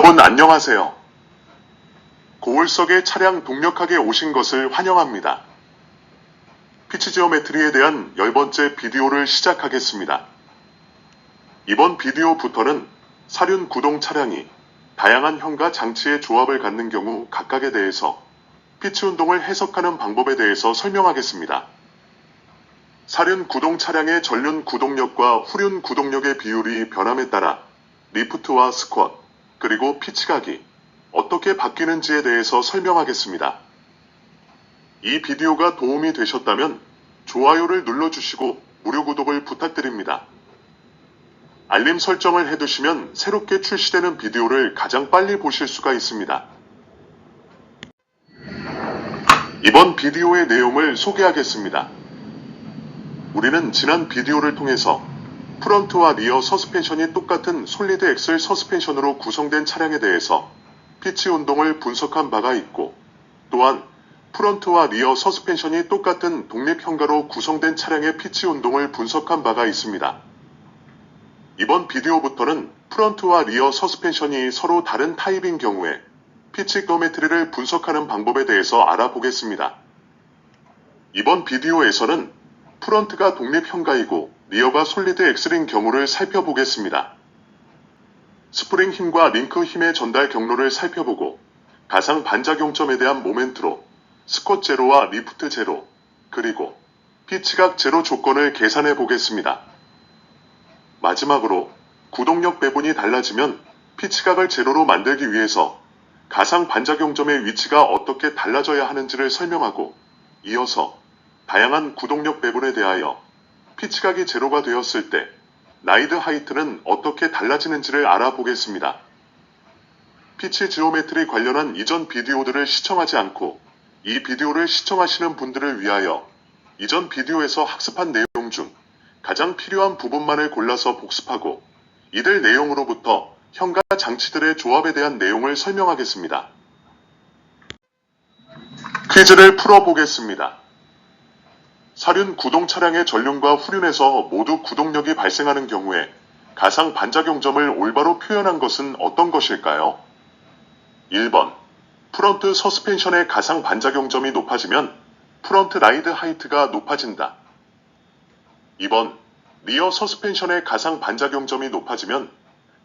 여러분 안녕하세요. 고울석의 차량 동력학에 오신 것을 환영합니다. 피치 지오메트리에 대한 10번째 비디오를 시작하겠습니다. 이번 비디오부터는 사륜 구동 차량이 다양한 현과 장치의 조합을 갖는 경우 각각에 대해서 피치 운동을 해석하는 방법에 대해서 설명하겠습니다. 사륜 구동 차량의 전륜 구동력과 후륜 구동력의 비율이 변함에 따라 리프트와 스쿼트, 그리고 피치각이 어떻게 바뀌는지에 대해서 설명하겠습니다. 이 비디오가 도움이 되셨다면 좋아요를 눌러주시고 무료 구독을 부탁드립니다. 알림 설정을 해두시면 새롭게 출시되는 비디오를 가장 빨리 보실 수가 있습니다. 이번 비디오의 내용을 소개하겠습니다. 우리는 지난 비디오를 통해서 프런트와 리어 서스펜션이 똑같은 솔리드 엑셀 서스펜션으로 구성된 차량에 대해서 피치 운동을 분석한 바가 있고, 또한 프런트와 리어 서스펜션이 똑같은 독립현가로 구성된 차량의 피치 운동을 분석한 바가 있습니다. 이번 비디오부터는 프런트와 리어 서스펜션이 서로 다른 타입인 경우에 피치 지오메트리를 분석하는 방법에 대해서 알아보겠습니다. 이번 비디오에서는 프런트가 독립현가이고 리어가 솔리드 엑셀인 경우를 살펴보겠습니다. 스프링 힘과 링크 힘의 전달 경로를 살펴보고 가상 반작용점에 대한 모멘트로 스쿼트 제로와 리프트 제로, 그리고 피치각 제로 조건을 계산해 보겠습니다. 마지막으로 구동력 배분이 달라지면 피치각을 제로로 만들기 위해서 가상 반작용점의 위치가 어떻게 달라져야 하는지를 설명하고, 이어서 다양한 구동력 배분에 대하여 피치각이 제로가 되었을 때 라이드 하이트는 어떻게 달라지는지를 알아보겠습니다. 피치 지오메트리 관련한 이전 비디오들을 시청하지 않고 이 비디오를 시청하시는 분들을 위하여 이전 비디오에서 학습한 내용 중 가장 필요한 부분만을 골라서 복습하고 이들 내용으로부터 현가 장치들의 조합에 대한 내용을 설명하겠습니다. 퀴즈를 풀어보겠습니다. 사륜 구동 차량의 전륜과 후륜에서 모두 구동력이 발생하는 경우에 가상 반작용점을 올바로 표현한 것은 어떤 것일까요? 1번, 프런트 서스펜션의 가상 반작용점이 높아지면 프런트 라이드 하이트가 높아진다. 2번, 리어 서스펜션의 가상 반작용점이 높아지면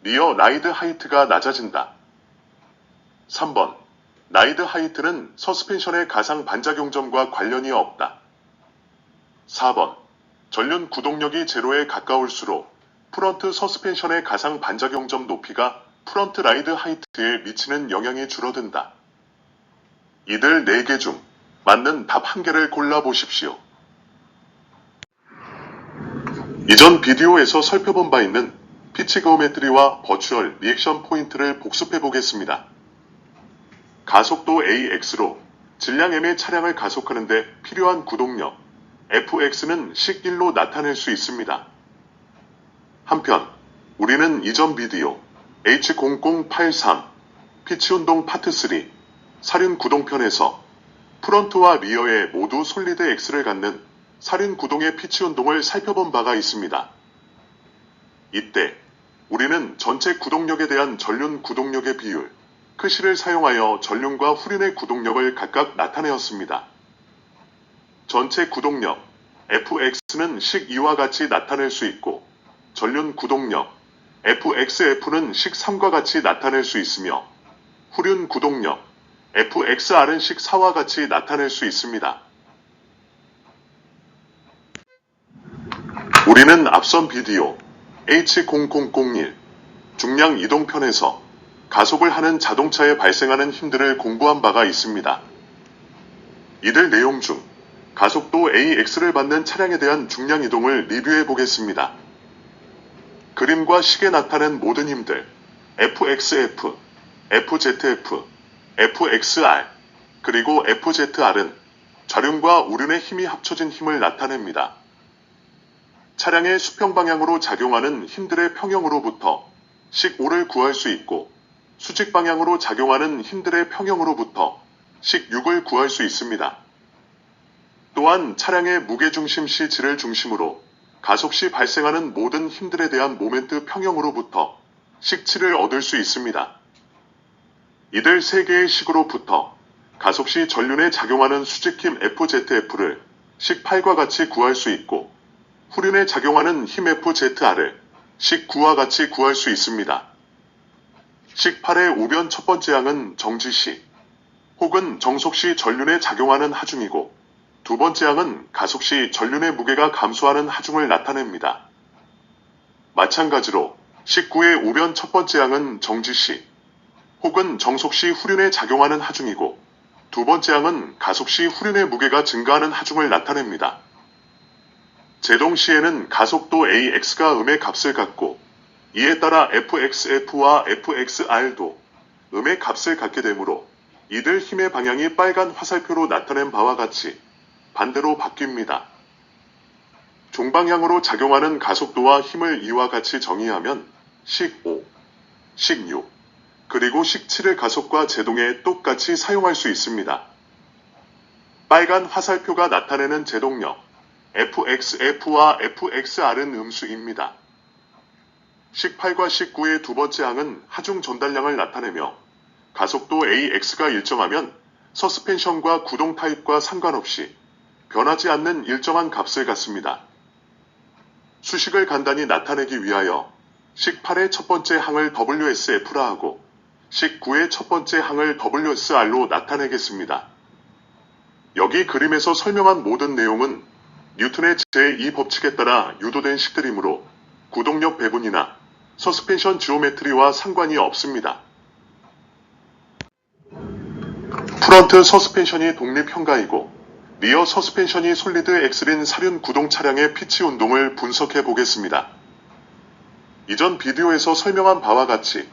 리어 라이드 하이트가 낮아진다. 3번, 라이드 하이트는 서스펜션의 가상 반작용점과 관련이 없다. 4번, 전륜 구동력이 제로에 가까울수록 프런트 서스펜션의 가상 반작용점 높이가 프런트 라이드 하이트에 미치는 영향이 줄어든다. 이들 4개 중 맞는 답 1개를 골라보십시오. 이전 비디오에서 살펴본 바 있는 피치 지오메트리와 버추얼 리액션 포인트를 복습해보겠습니다. 가속도 AX로 질량 M의 차량을 가속하는 데 필요한 구동력 FX는 식 1로 나타낼 수 있습니다. 한편 우리는 이전 비디오 H0083 피치 운동 파트 3 사륜 구동편에서 프런트와 리어에 모두 솔리드 X를 갖는 사륜 구동의 피치 운동을 살펴본 바가 있습니다. 이때 우리는 전체 구동력에 대한 전륜 구동력의 비율 크시를 사용하여 전륜과 후륜의 구동력을 각각 나타내었습니다. 전체 구동력 FX는 식 2와 같이 나타낼 수 있고, 전륜 구동력 FXF는 식 3과 같이 나타낼 수 있으며, 후륜 구동력 FXR은 식 4와 같이 나타낼 수 있습니다. 우리는 앞선 비디오 H0001 중량 이동편에서 가속을 하는 자동차에 발생하는 힘들을 공부한 바가 있습니다. 이들 내용 중 가속도 AX를 받는 차량에 대한 중량 이동을 리뷰해 보겠습니다. 그림과 식에 나타낸 모든 힘들 FXF, FZF, FXR, 그리고 FZR은 좌륜과 우륜의 힘이 합쳐진 힘을 나타냅니다. 차량의 수평 방향으로 작용하는 힘들의 평형으로부터 식 5를 구할 수 있고, 수직 방향으로 작용하는 힘들의 평형으로부터 식 6을 구할 수 있습니다. 또한 차량의 무게중심 C를 중심으로 가속 시 발생하는 모든 힘들에 대한 모멘트 평형으로부터 식 7을 얻을 수 있습니다. 이들 세 개의 식으로부터 가속 시 전륜에 작용하는 수직힘 FZF를 식 8과 같이 구할 수 있고 후륜에 작용하는 힘 FZR을 식 9와 같이 구할 수 있습니다. 식 8의 우변 첫 번째 항은 정지 시 혹은 정속 시 전륜에 작용하는 하중이고 두 번째 항은 가속 시 전륜의 무게가 감소하는 하중을 나타냅니다. 마찬가지로 식 9의 우변 첫 번째 항은 정지 시 혹은 정속 시 후륜에 작용하는 하중이고 두 번째 항은 가속 시 후륜의 무게가 증가하는 하중을 나타냅니다. 제동 시에는 가속도 AX가 음의 값을 갖고 이에 따라 FXF와 FXR도 음의 값을 갖게 되므로 이들 힘의 방향이 빨간 화살표로 나타낸 바와 같이 반대로 바뀝니다. 종방향으로 작용하는 가속도와 힘을 이와 같이 정의하면 식 5, 식 6, 그리고 식 7을 가속과 제동에 똑같이 사용할 수 있습니다. 빨간 화살표가 나타내는 제동력 FXF와 FXR은 음수입니다. 식 8과 식 9의 두 번째 항은 하중 전달량을 나타내며 가속도 AX가 일정하면 서스펜션과 구동 타입과 상관없이 변하지 않는 일정한 값을 갖습니다. 수식을 간단히 나타내기 위하여 식 8의 첫 번째 항을 WSF라 하고 식 9의 첫 번째 항을 WSR로 나타내겠습니다. 여기 그림에서 설명한 모든 내용은 뉴턴의 제2법칙에 따라 유도된 식들이므로 구동력 배분이나 서스펜션 지오메트리와 상관이 없습니다. 프런트 서스펜션이 독립형가이고 리어 서스펜션이 솔리드 엑슬인 사륜 구동 차량의 피치 운동을 분석해 보겠습니다. 이전 비디오에서 설명한 바와 같이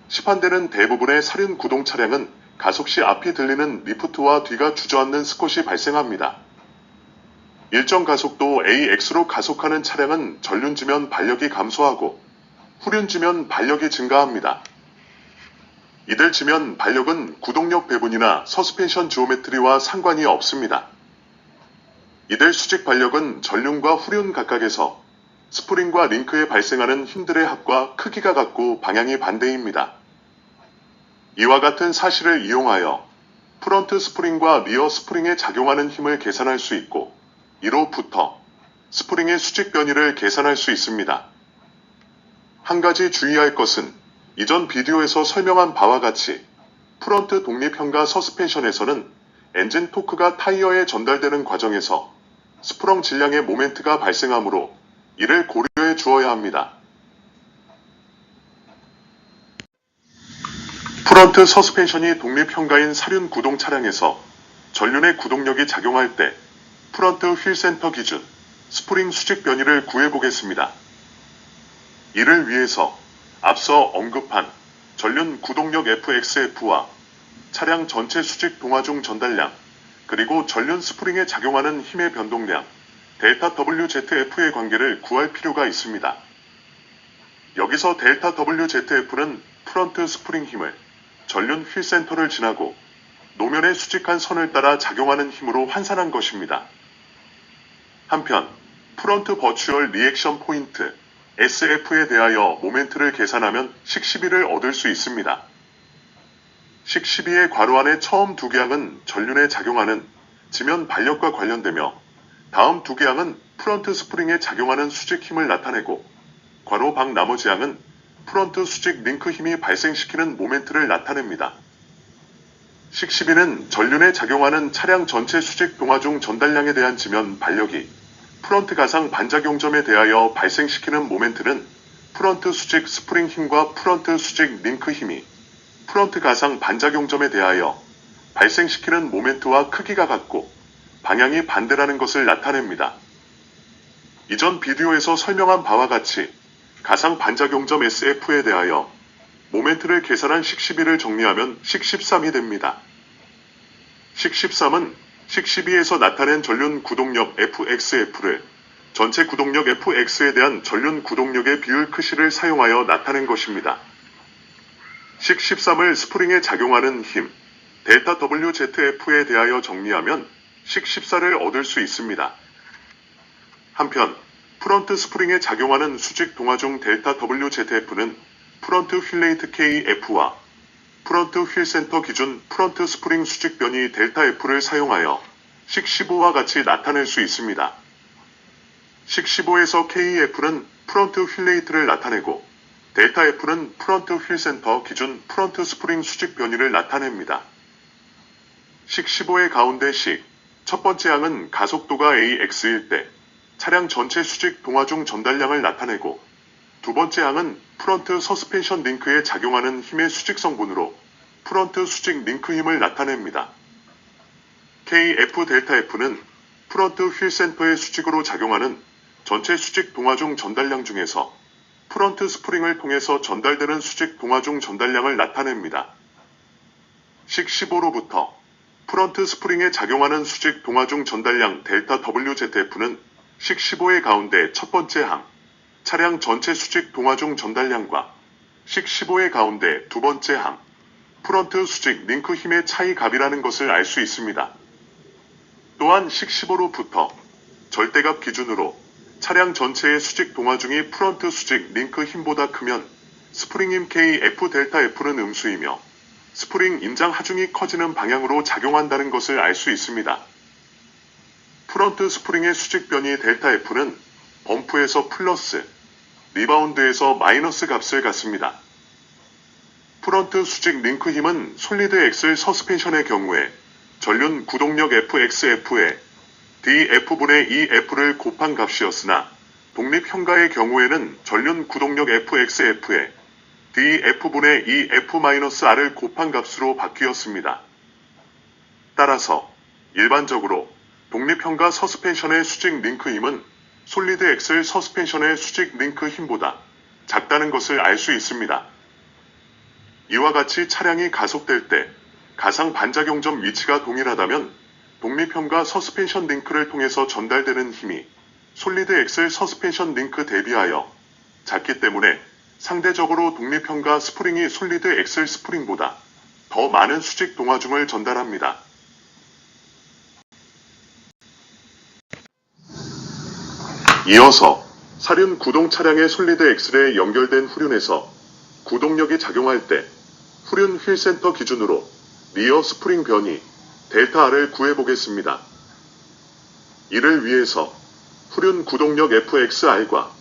시판되는 대부분의 사륜 구동 차량은 가속 시 앞이 들리는 리프트와 뒤가 주저앉는 스콧이 발생합니다. 일정 가속도 AX로 가속하는 차량은 전륜지면 발력이 감소하고 후륜지면 발력이 증가합니다. 이들 지면 발력은 구동력 배분이나 서스펜션 지오메트리와 상관이 없습니다. 이들 수직 발력은 전륜과 후륜 각각에서 스프링과 링크에 발생하는 힘들의 합과 크기가 같고 방향이 반대입니다. 이와 같은 사실을 이용하여 프런트 스프링과 리어 스프링에 작용하는 힘을 계산할 수 있고 이로부터 스프링의 수직 변이를 계산할 수 있습니다. 한 가지 주의할 것은 이전 비디오에서 설명한 바와 같이 프런트 독립형가 서스펜션에서는 엔진 토크가 타이어에 전달되는 과정에서 스프렁 질량의 모멘트가 발생하므로 이를 고려해 주어야 합니다. 프런트 서스펜션이 독립형가인 사륜 구동 차량에서 전륜의 구동력이 작용할 때 프런트 휠 센터 기준 스프링 수직 변이를 구해보겠습니다. 이를 위해서 앞서 언급한 전륜 구동력 FXF와 차량 전체 수직 동화중 전달량 그리고 전륜 스프링에 작용하는 힘의 변동량 델타 WZF의 관계를 구할 필요가 있습니다. 여기서 델타 WZF는 프런트 스프링 힘을 전륜 휠 센터를 지나고 노면의 수직한 선을 따라 작용하는 힘으로 환산한 것입니다. 한편 프런트 버추얼 리액션 포인트 SF에 대하여 모멘트를 계산하면 식 12를 얻을 수 있습니다. 식 12의 괄호 안의 처음 두 개항은 전륜에 작용하는 지면 발력과 관련되며 다음 두 개항은 프런트 스프링에 작용하는 수직 힘을 나타내고 괄호 밖 나머지 항은 프런트 수직 링크 힘이 발생시키는 모멘트를 나타냅니다. 식 12는 전륜에 작용하는 차량 전체 수직 동화 중 전달량에 대한 지면 발력이 프런트 가상 반작용점에 대하여 발생시키는 모멘트는 프런트 수직 스프링 힘과 프런트 수직 링크 힘이 프런트 가상 반작용점에 대하여 발생시키는 모멘트와 크기가 같고 방향이 반대라는 것을 나타냅니다. 이전 비디오에서 설명한 바와 같이 가상 반작용점 SF에 대하여 모멘트를 계산한 식 12를 정리하면 식 13이 됩니다. 식 13은 식 12에서 나타낸 전륜 구동력 FXF를 전체 구동력 FX에 대한 전륜 구동력의 비율 크시를 사용하여 나타낸 것입니다. 식 13을 스프링에 작용하는 힘 델타 WZF에 대하여 정리하면 식 14를 얻을 수 있습니다. 한편 프런트 스프링에 작용하는 수직 동화 중 델타 WZF는 프런트 휠레이트 KF와 프런트 휠 센터 기준 프런트 스프링 수직 변이 델타 F를 사용하여 식 15와 같이 나타낼 수 있습니다. 식 15에서 KF는 프런트 휠 레이트를 나타내고 델타 F는 프런트 휠 센터 기준 프런트 스프링 수직 변이를 나타냅니다. 식 15의 가운데 식 첫 번째 항은 가속도가 AX일 때 차량 전체 수직 동화 중 전달량을 나타내고 두 번째 항은 프런트 서스펜션 링크에 작용하는 힘의 수직 성분으로 프런트 수직 링크 힘을 나타냅니다. KF 델타 F는 프런트 휠 센터의 수직으로 작용하는 전체 수직 동화 중 전달량 중에서 프런트 스프링을 통해서 전달되는 수직 동화 중 전달량을 나타냅니다. 식 15로부터 프런트 스프링에 작용하는 수직 동화 중 전달량 델타 WZF는 식 15의 가운데 첫 번째 항, 차량 전체 수직 동화 중 전달량과 식 15의 가운데 두 번째 항, 프런트 수직 링크 힘의 차이 값이라는 것을 알 수 있습니다. 또한 식 15로부터 절대값 기준으로 차량 전체의 수직 동화 중이 프런트 수직 링크 힘보다 크면 스프링 힘 KF 델타 F는 음수이며 스프링 임장 하중이 커지는 방향으로 작용한다는 것을 알 수 있습니다. 프런트 스프링의 수직 변이 델타 F는 범프에서 플러스, 리바운드에서 마이너스 값을 갖습니다. 프런트 수직 링크 힘은 솔리드 엑셀 서스펜션의 경우에 전륜 구동력 FXF에 DF분의 EF를 곱한 값이었으나 독립형가의 경우에는 전륜 구동력 FXF에 DF분의 EF-R을 곱한 값으로 바뀌었습니다. 따라서 일반적으로 독립형가 서스펜션의 수직 링크 힘은 솔리드 엑셀 서스펜션의 수직 링크 힘보다 작다는 것을 알 수 있습니다. 이와 같이 차량이 가속될 때 가상 반작용점 위치가 동일하다면 독립형가 서스펜션 링크를 통해서 전달되는 힘이 솔리드 엑셀 서스펜션 링크 대비하여 작기 때문에 상대적으로 독립형가 스프링이 솔리드 엑셀 스프링보다 더 많은 수직 동화중을 전달합니다. 이어서 사륜 구동 차량의 솔리드 엑셀에 연결된 후륜에서 구동력이 작용할 때 후륜 휠 센터 기준으로 리어 스프링 변이 델타 R을 구해보겠습니다. 이를 위해서 후륜 구동력 FXR과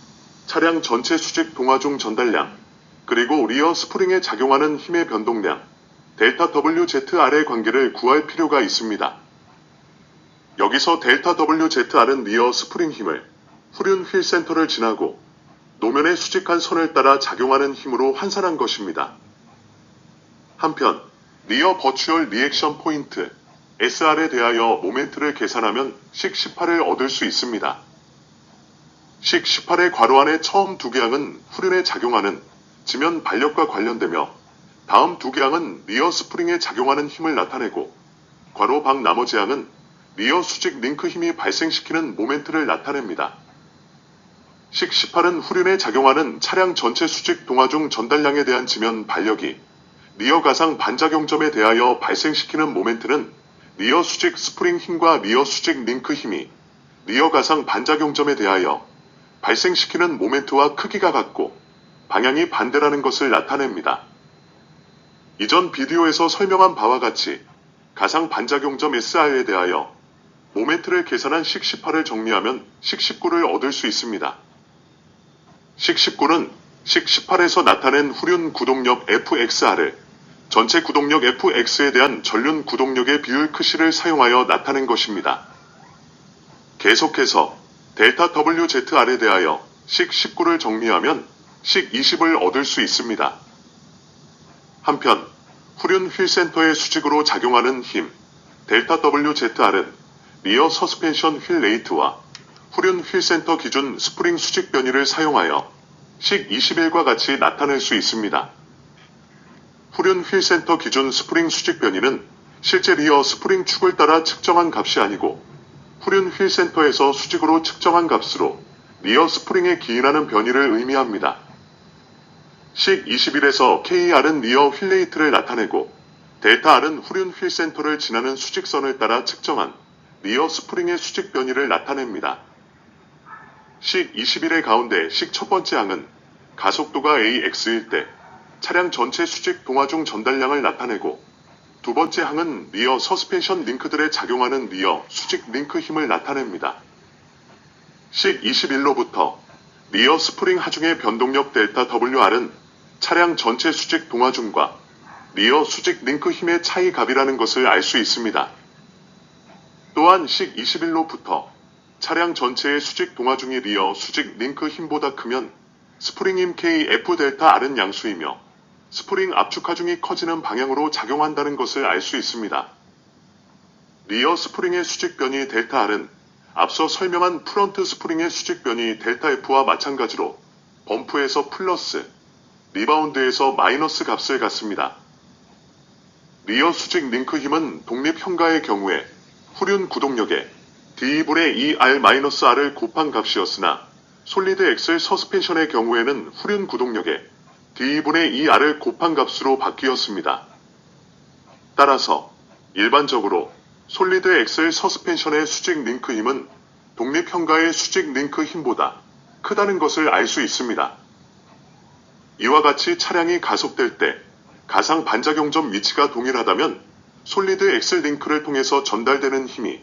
차량 전체 수직 동화 중 전달량, 그리고 리어 스프링에 작용하는 힘의 변동량, 델타 WZR의 관계를 구할 필요가 있습니다. 여기서 델타 WZR은 리어 스프링 힘을 후륜 휠 센터를 지나고 노면의 수직한 선을 따라 작용하는 힘으로 환산한 것입니다. 한편 리어 버추얼 리액션 포인트 SR에 대하여 모멘트를 계산하면 식 18을 얻을 수 있습니다. 식 18의 괄호 안의 처음 두 개항은 후륜에 작용하는 지면 반력과 관련되며 다음 두 개항은 리어 스프링에 작용하는 힘을 나타내고 괄호 밖 나머지 항은 리어 수직 링크 힘이 발생시키는 모멘트를 나타냅니다. 식 18은 후륜에 작용하는 차량 전체 수직 동화 중 전달량에 대한 지면 반력이 리어 가상 반작용점에 대하여 발생시키는 모멘트는 리어 수직 스프링 힘과 리어 수직 링크 힘이 리어 가상 반작용점에 대하여 발생시키는 모멘트와 크기가 같고 방향이 반대라는 것을 나타냅니다. 이전 비디오에서 설명한 바와 같이 가상 반작용점 SR에 대하여 모멘트를 계산한 식 18을 정리하면 식 19를 얻을 수 있습니다. 식 19는 식 18에서 나타낸 후륜 구동력 FXR을 전체 구동력 FX에 대한 전륜 구동력의 비율 크시를 사용하여 나타낸 것입니다. 계속해서 델타 WZR에 대하여 식 19를 정리하면 식 20을 얻을 수 있습니다. 한편 후륜 휠 센터의 수직으로 작용하는 힘 델타 WZR은 리어 서스펜션 휠 레이트와 후륜 휠 센터 기준 스프링 수직 변이를 사용하여 식 21과 같이 나타낼 수 있습니다. 후륜 휠 센터 기준 스프링 수직 변이는 실제 리어 스프링 축을 따라 측정한 값이 아니고 후륜 휠 센터에서 수직으로 측정한 값으로 리어 스프링에 기인하는 변이를 의미합니다. 식 21에서 KR은 리어 휠 레이트를 나타내고 델타 R은 후륜 휠 센터를 지나는 수직선을 따라 측정한 리어 스프링의 수직 변이를 나타냅니다. 식 21의 가운데 식 첫 번째 항은 가속도가 AX일 때 차량 전체 수직 동화중 전달량을 나타내고, 두 번째 항은 리어 서스펜션 링크들에 작용하는 리어 수직 링크 힘을 나타냅니다. 식 21로부터 리어 스프링 하중의 변동력 델타 WR은 차량 전체 수직 동화중과 리어 수직 링크 힘의 차이 값이라는 것을 알 수 있습니다. 또한 식 21로부터 차량 전체의 수직 동화중이 리어 수직 링크 힘보다 크면 스프링 힘 KF 델타 R은 양수이며 스프링 압축 하중이 커지는 방향으로 작용한다는 것을 알 수 있습니다. 리어 스프링의 수직 변이 델타 R은 앞서 설명한 프런트 스프링의 수직 변이 델타 F와 마찬가지로 범프에서 플러스, 리바운드에서 마이너스 값을 갖습니다. 리어 수직 링크 힘은 독립 현가의 경우에 후륜 구동력에 D분의 2R-R을 곱한 값이었으나 솔리드 엑셀 서스펜션의 경우에는 후륜 구동력에 D분의 2R을 곱한 값으로 바뀌었습니다. 따라서 일반적으로 솔리드 엑셀 서스펜션의 수직 링크 힘은 독립 현가의 수직 링크 힘보다 크다는 것을 알 수 있습니다. 이와 같이 차량이 가속될 때 가상 반작용점 위치가 동일하다면 솔리드 엑셀 링크를 통해서 전달되는 힘이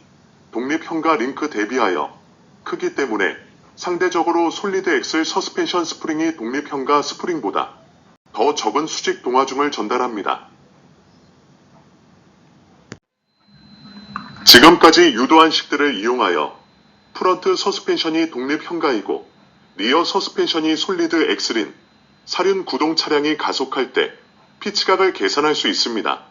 독립 현가 링크 대비하여 크기 때문에 상대적으로 솔리드 엑셀 서스펜션 스프링이 독립 현가 스프링보다 더 적은 수직 동화중을 전달합니다. 지금까지 유도한 식들을 이용하여 프런트 서스펜션이 독립 현가이고 리어 서스펜션이 솔리드 엑셀인 사륜 구동 차량이 가속할 때 피치각을 계산할 수 있습니다.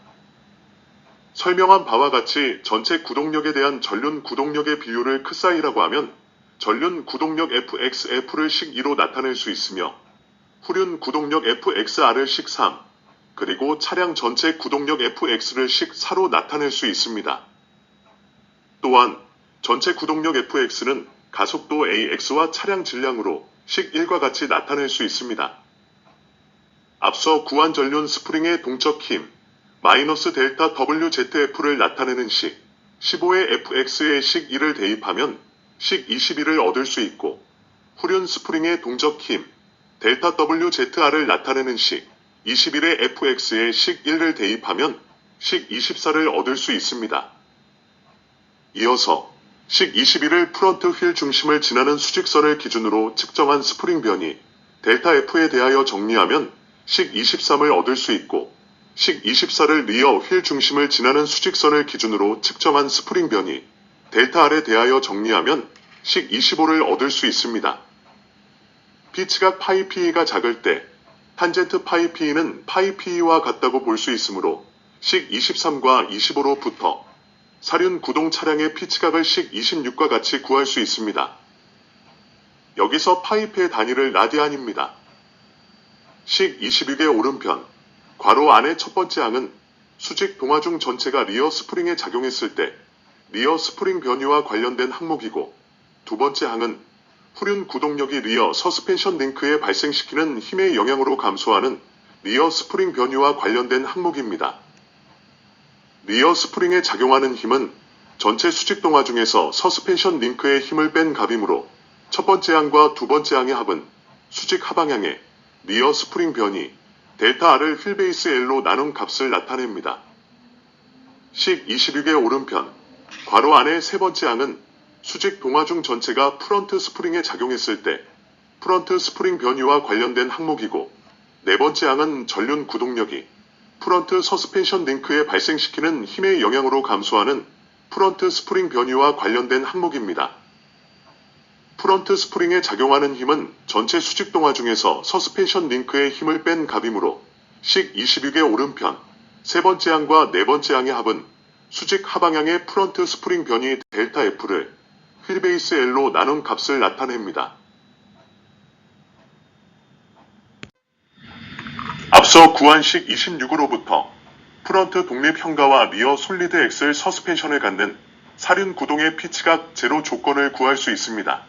설명한 바와 같이 전체 구동력에 대한 전륜 구동력의 비율을 크사이라고 하면 전륜 구동력 FXF를 식 2로 나타낼 수 있으며 후륜 구동력 FXR을 식 3, 그리고 차량 전체 구동력 FX를 식 4로 나타낼 수 있습니다. 또한 전체 구동력 FX는 가속도 AX와 차량 질량으로 식 1과 같이 나타낼 수 있습니다. 앞서 구한 전륜 스프링의 동적 힘 마이너스 델타 WZF를 나타내는 식 15의 FX에 식 2를 대입하면 식 21을 얻을 수 있고 후륜 스프링의 동적 힘 델타 WZR을 나타내는 식 21의 FX에 식 1을 대입하면 식 24를 얻을 수 있습니다. 이어서 식 21을 프런트 휠 중심을 지나는 수직선을 기준으로 측정한 스프링 변이 델타 F에 대하여 정리하면 식 23을 얻을 수 있고 식 24를 리어 휠 중심을 지나는 수직선을 기준으로 측정한 스프링 변이 델타 R에 대하여 정리하면 식 25를 얻을 수 있습니다. 피치각 파이 P가 작을 때 탄젠트 파이 P는 파이 P와 같다고 볼 수 있으므로 식 23과 25로부터 사륜 구동 차량의 피치각을 식 26과 같이 구할 수 있습니다. 여기서 파이 P의 단위를 라디안입니다. 식 26의 오른편 괄호 안의 첫 번째 항은 수직 동화중 전체가 리어 스프링에 작용했을 때 리어 스프링 변이와 관련된 항목이고 두 번째 항은 후륜 구동력이 리어 서스펜션 링크에 발생시키는 힘의 영향으로 감소하는 리어 스프링 변이와 관련된 항목입니다. 리어 스프링에 작용하는 힘은 전체 수직 동화 중에서 서스펜션 링크의 힘을 뺀 값이므로 첫 번째 항과 두 번째 항의 합은 수직 하방향의 리어 스프링 변이 델타 R을 휠베이스 L로 나눈 값을 나타냅니다. 식 26의 오른편 괄호 안의 세 번째 항은 수직 동화중 전체가 프런트 스프링에 작용했을 때 프런트 스프링 변이와 관련된 항목이고 네 번째 항은 전륜 구동력이 프런트 서스펜션 링크에 발생시키는 힘의 영향으로 감소하는 프런트 스프링 변이와 관련된 항목입니다. 프런트 스프링에 작용하는 힘은 전체 수직 동화 중에서 서스펜션 링크의 힘을 뺀 값이므로 식 26의 오른편 세 번째 항과 네 번째 항의 합은 수직 하방향의 프런트 스프링 변이 델타 F를 휠베이스 L로 나눈 값을 나타냅니다. 앞서 구한 식 26으로부터 프런트 독립 현가와 리어 솔리드 엑셀 서스펜션을 갖는 사륜 구동의 피치각 제로 조건을 구할 수 있습니다.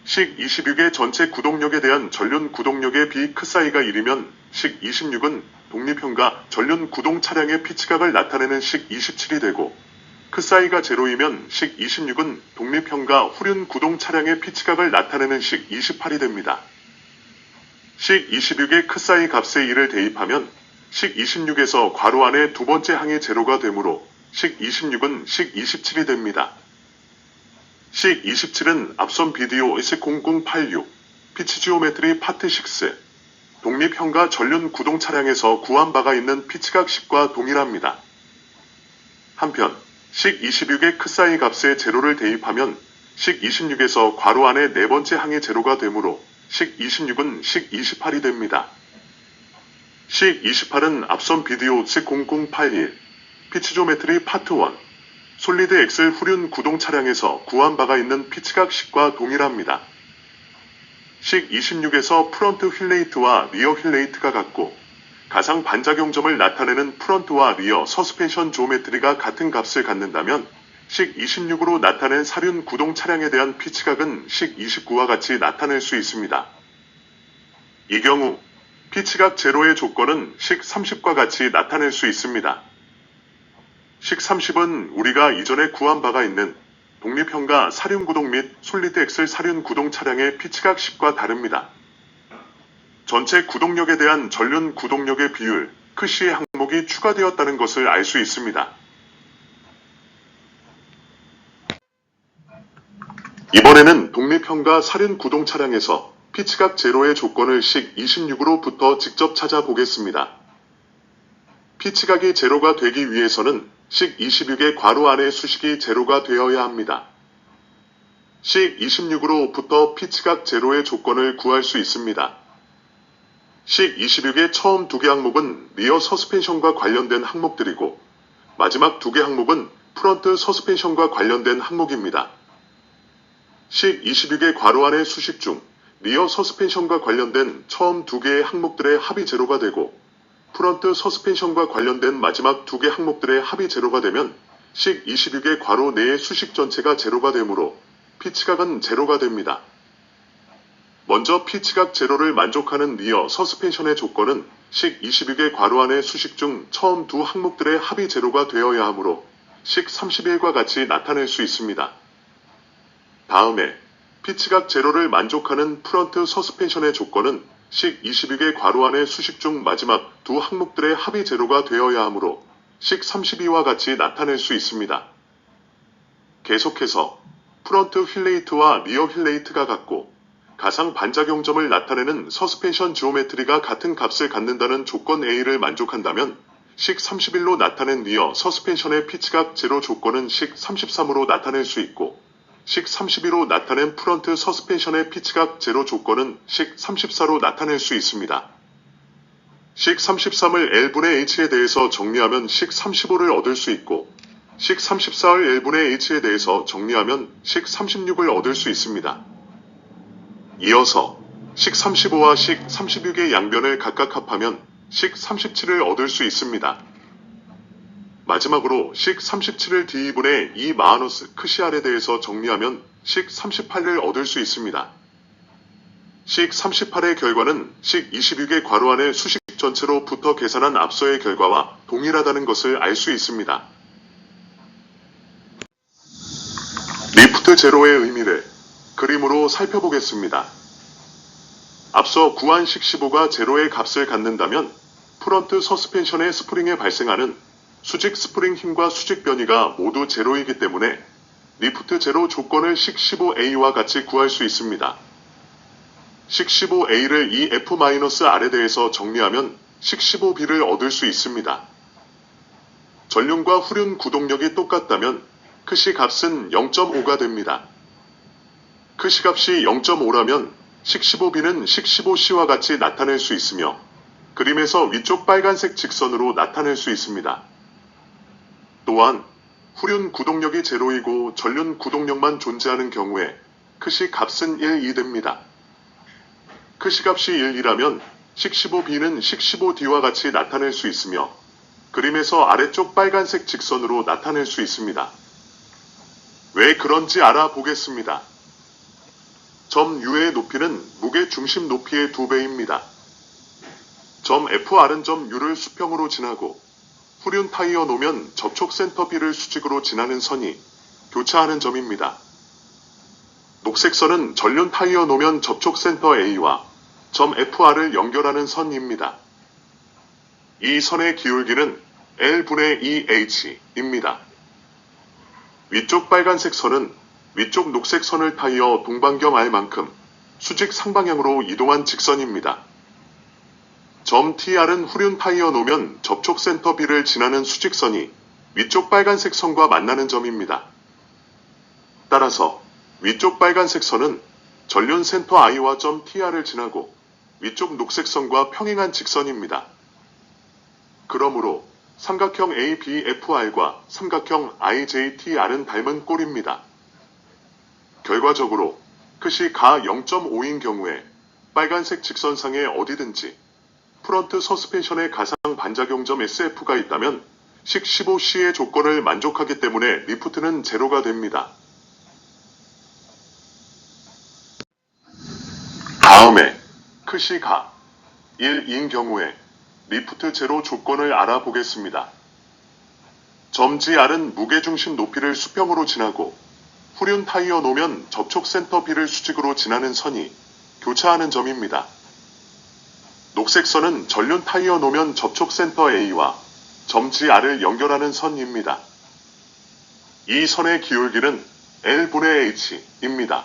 식 26의 전체 구동력에 대한 전륜 구동력의 비 크사이가 1이면 식 26은 독립현가 전륜 구동 차량의 피치각을 나타내는 식 27이 되고 크사이가 제로이면 식 26은 독립현가 후륜 구동 차량의 피치각을 나타내는 식 28이 됩니다. 식 26의 크사이 값의 1을 대입하면 식 26에서 괄호 안에 두 번째 항이 제로가 되므로 식 26은 식 27이 됩니다. 식 27은 앞선 비디오 식0086 피치 지오메트리 파트 6 독립형과 전륜 구동 차량에서 구한 바가 있는 피치각식과 동일합니다. 한편 식 26의 크사이 값의 제로를 대입하면 식 26에서 괄호 안에 네 번째 항이 제로가 되므로 식 26은 식 28이 됩니다. 식 28은 앞선 비디오 식0081 피치조메트리 파트 1 솔리드 엑셀 후륜 구동 차량에서 구한 바가 있는 피치각식과 동일합니다. 식 26에서 프런트 휠레이트와 리어 휠레이트가 같고 가상 반작용점을 나타내는 프런트와 리어 서스펜션 조메트리가 같은 값을 갖는다면 식 26으로 나타낸 사륜 구동 차량에 대한 피치각은 식 29와 같이 나타낼 수 있습니다. 이 경우 피치각 제로의 조건은 식 30과 같이 나타낼 수 있습니다. 식 30은 우리가 이전에 구한 바가 있는 독립형과 사륜 구동 및 솔리드 엑셀 사륜 구동 차량의 피치각 10과 다릅니다. 전체 구동력에 대한 전륜 구동력의 비율, 크시의 항목이 추가되었다는 것을 알 수 있습니다. 이번에는 독립형과 사륜 구동 차량에서 피치각 제로의 조건을 식 26으로부터 직접 찾아보겠습니다. 피치각이 제로가 되기 위해서는 식 26의 괄호 안의 수식이 제로가 되어야 합니다. 식 26으로부터 피치각 제로의 조건을 구할 수 있습니다. 식 26의 처음 두 개 항목은 리어 서스펜션과 관련된 항목들이고 마지막 두 개 항목은 프런트 서스펜션과 관련된 항목입니다. 식 26의 괄호 안의 수식 중 리어 서스펜션과 관련된 처음 두 개의 항목들의 합이 제로가 되고 프런트 서스펜션과 관련된 마지막 두 개 항목들의 합이 제로가 되면 식 26의 괄호 내의 수식 전체가 제로가 되므로 피치각은 제로가 됩니다. 먼저 피치각 제로를 만족하는 리어 서스펜션의 조건은 식 26의 괄호 안의 수식 중 처음 두 항목들의 합이 제로가 되어야 하므로 식 31과 같이 나타낼 수 있습니다. 다음에 피치각 제로를 만족하는 프런트 서스펜션의 조건은 식 26의 괄호 안의 수식 중 마지막 두 항목들의 합이 제로가 되어야 하므로 식 32와 같이 나타낼 수 있습니다. 계속해서 프런트 휠레이트와 리어 휠레이트가 같고 가상 반작용점을 나타내는 서스펜션 지오메트리가 같은 값을 갖는다는 조건 A를 만족한다면 식 31로 나타낸 리어 서스펜션의 피치각 제로 조건은 식 33으로 나타낼 수 있고 식 32로 나타낸 프런트 서스펜션의 피치각 제로 조건은 식 34로 나타낼 수 있습니다. 식 33을 L분의 H에 대해서 정리하면 식 35를 얻을 수 있고 식 34을 L분의 H에 대해서 정리하면 식 36을 얻을 수 있습니다. 이어서 식 35와 식 36의 양변을 각각 합하면 식 37을 얻을 수 있습니다. 마지막으로 식 37을 D2분의 2 마이너스 크시알에 대해서 정리하면 식 38을 얻을 수 있습니다. 식 38의 결과는 식 26의 괄호 안의 수식 전체로부터 계산한 앞서의 결과와 동일하다는 것을 알 수 있습니다. 리프트 제로의 의미를 그림으로 살펴보겠습니다. 앞서 구한 식 15가 제로의 값을 갖는다면 프런트 서스펜션의 스프링에 발생하는 수직 스프링 힘과 수직 변이가 모두 제로이기 때문에 리프트 제로 조건을 식 15A와 같이 구할 수 있습니다. 식 15A를 이 F-R에 대해서 정리하면 식 15B를 얻을 수 있습니다. 전륜과 후륜 구동력이 똑같다면 크시 값은 0.5가 됩니다. 크시 값이 0.5라면 식 15B는 식 15C와 같이 나타낼 수 있으며 그림에서 위쪽 빨간색 직선으로 나타낼 수 있습니다. 또한 후륜 구동력이 제로이고 전륜 구동력만 존재하는 경우에 크시 값은 1이 됩니다. 크시 값이 1이라면 식 15B는 식 15D와 같이 나타낼 수 있으며 그림에서 아래쪽 빨간색 직선으로 나타낼 수 있습니다. 왜 그런지 알아보겠습니다. 점 U의 높이는 무게 중심 높이의 2배입니다. 점 FR은 점 U를 수평으로 지나고 후륜 타이어 노면 접촉 센터 B를 수직으로 지나는 선이 교차하는 점입니다. 녹색 선은 전륜 타이어 노면 접촉 센터 A와 점 FR을 연결하는 선입니다. 이 선의 기울기는 L분의 2H입니다. 위쪽 빨간색 선은 위쪽 녹색 선을 타이어 동반경 R만큼 수직 상방향으로 이동한 직선입니다. 점 TR은 후륜 타이어 노면 접촉 센터 B를 지나는 수직선이 위쪽 빨간색 선과 만나는 점입니다. 따라서 위쪽 빨간색 선은 전륜 센터 I와 점 TR을 지나고 위쪽 녹색 선과 평행한 직선입니다. 그러므로 삼각형 ABFR과 삼각형 IJTR은 닮은 꼴입니다. 결과적으로 끝이 가 0.5인 경우에 빨간색 직선상에 어디든지 프런트 서스펜션의 가상 반작용점 SF가 있다면 식 15C의 조건을 만족하기 때문에 리프트는 제로가 됩니다. 다음에 끝이 가 1인 경우에 리프트 제로 조건을 알아보겠습니다. 점 GR은 무게중심 높이를 수평으로 지나고 후륜 타이어 노면 접촉 센터 B를 수직으로 지나는 선이 교차하는 점입니다. 녹색 선은 전륜 타이어 노면 접촉 센터 A와 점 GR을 연결하는 선입니다. 이 선의 기울기는 L분의 H입니다.